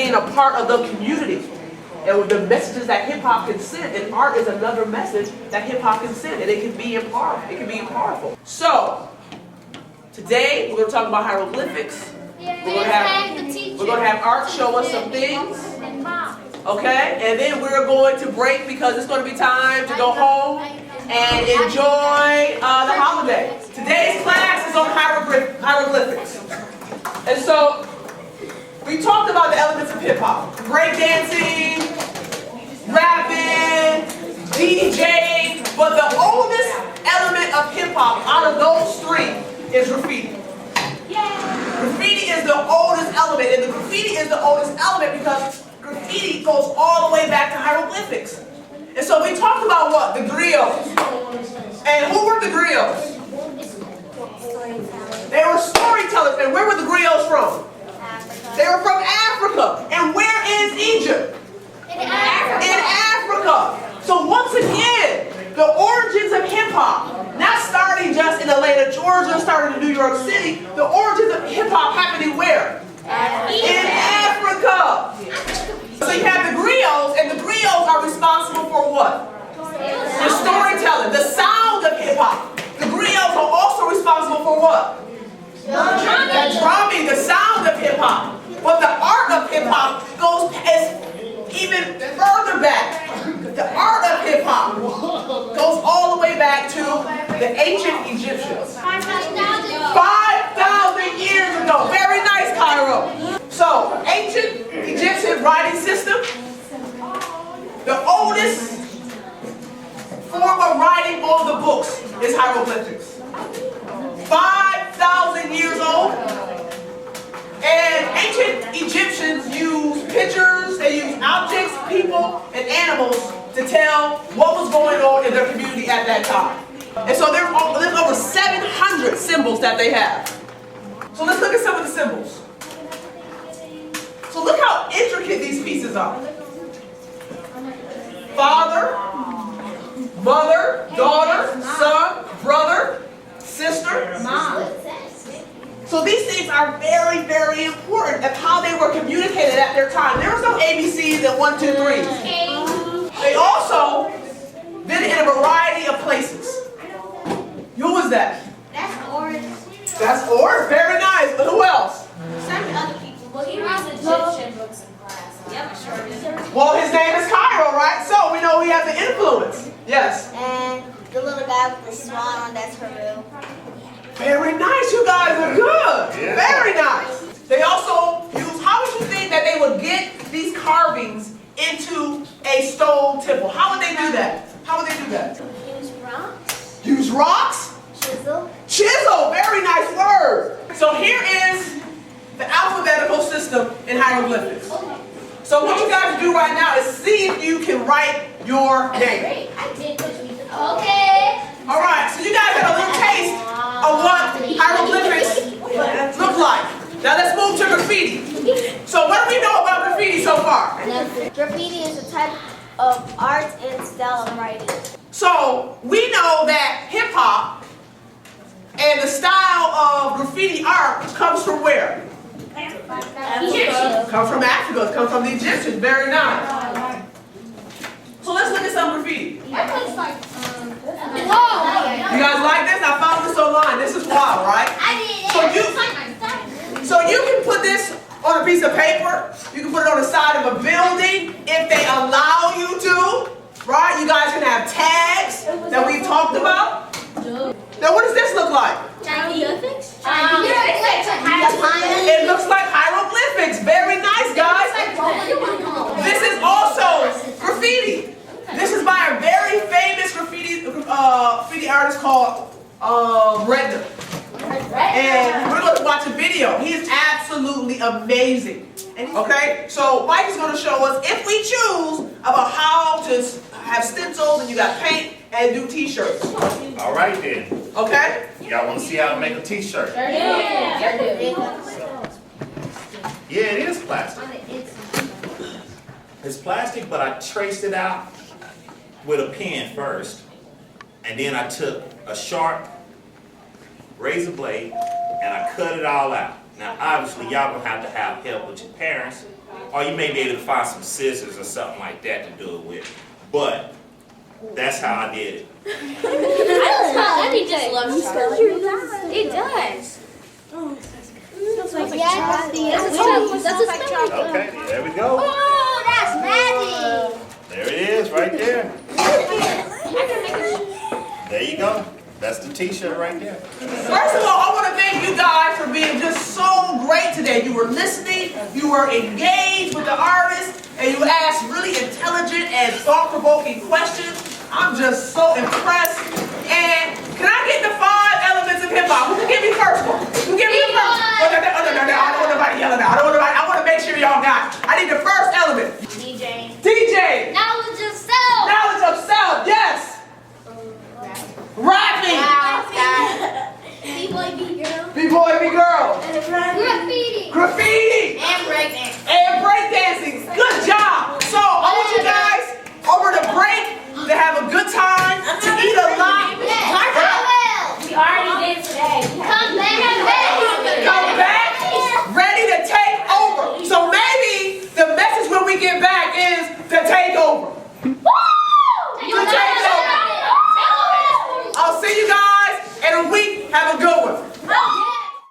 being a part of the community. And with the messages that hip-hop can send, and art is another message that hip-hop can send, and it can be powerful. It can be powerful. So, today we're going to talk about hieroglyphics. We're going to have Art show us some things. Okay? And then we're going to break because it's going to be time to go home and enjoy the holiday. Today's class is on hieroglyphics. And so, we talked about the elements of hip-hop. Breakdancing, rapping, DJing, but the oldest element of hip-hop out of those three is graffiti. Graffiti is the oldest element, and the graffiti is the oldest element because graffiti goes all the way back to hieroglyphics. And so we talked about what? The griots. And who were the griots? They were storytellers. And where were the griots from? They were from Africa. And where is Egypt? In Africa. So once again, the origins of hip-hop, not starting just in Atlanta, Georgia, starting in New York City, the origins of hip-hop happening where? In Africa. So you have the griots, and the griots are responsible for what? The storytelling, the sound of hip-hop. The griots are also responsible for what? The drumming, the sound of hip-hop. But the art of hip-hop goes even further back. The art of hip-hop goes all the way back to the ancient Egyptians. 5,000 years ago. Very nice, Cairo. So, ancient Egyptian writing system. The oldest form of writing on the books is hieroglyphics. 5,000 years old. And ancient Egyptians used pictures, they used objects, people, and animals to tell what was going on in their community at that time. And so there's over 700 symbols that they have. So let's look at some of the symbols. So look how intricate these pieces are. Father, mother, daughter, son, brother, sister, mom. So these things are very, very important of how they were communicated at their time. There was no ABCs and 1, 2, 3. They also did it in a variety of places. Who was that? That's Oris. That's Oris. Very nice. But who else? Some other people. Well, he reads Egyptian books in class. Yep, sure is. Well, his name is Cairo, right? So we know he has an influence. Yes. And the little guy with the swan on, that's Peru. Very nice. You guys are good. Yeah. Very nice. They also use, how would you think that they would get these carvings into a stone temple? How would they do that? How would they do that? Use rocks. Use rocks? Chisel. Chisel. Very nice word. So here is the alphabetical system in hieroglyphics. So what you guys do right now is see if you can write your name. Okay. All right. So you guys got a little taste of what hieroglyphics look like. Now let's move to graffiti. So what do we know about graffiti so far? Graffiti is a type of art and style of writing. So we know that hip hop and the style of graffiti art comes from where? Egyptian. Comes from Africa. It comes from the Egyptians. Very nice. So let's look at some graffiti. You guys like this? I found this online. This is wild, right? So you can put this on a piece of paper. You can put it on the side of a building if they allow you to. Right? You guys can have tags that we talked about. Now what does this look like? Hieroglyphics? It looks like hieroglyphics. Very nice, guys. This is also graffiti. This is by a very famous graffiti artist called Redner. And we're going to watch a video. He is absolutely amazing. Okay, so Mike is going to show us, if we choose, about how to have stencils and you got paint and do t-shirts. All right then. Okay? Y'all want to see how to make a t-shirt? Yeah, it is plastic. It's plastic, but I traced it out with a pen first. And then I took a sharp razor blade and I cut it all out. Now, obviously, y'all gonna have to have help with your parents, or you may be able to find some scissors or something like that to do it with. But that's how I did it. Eddie just loves chocolate. It does. Okay, there we go. Oh, that's magic. There it is, right there. There you go. That's the t-shirt right there. First of all, I want to thank you guys for being just so great today. You were listening, you were engaged with the artist, and you asked really intelligent and thought-provoking questions. I'm just so impressed. And can I get the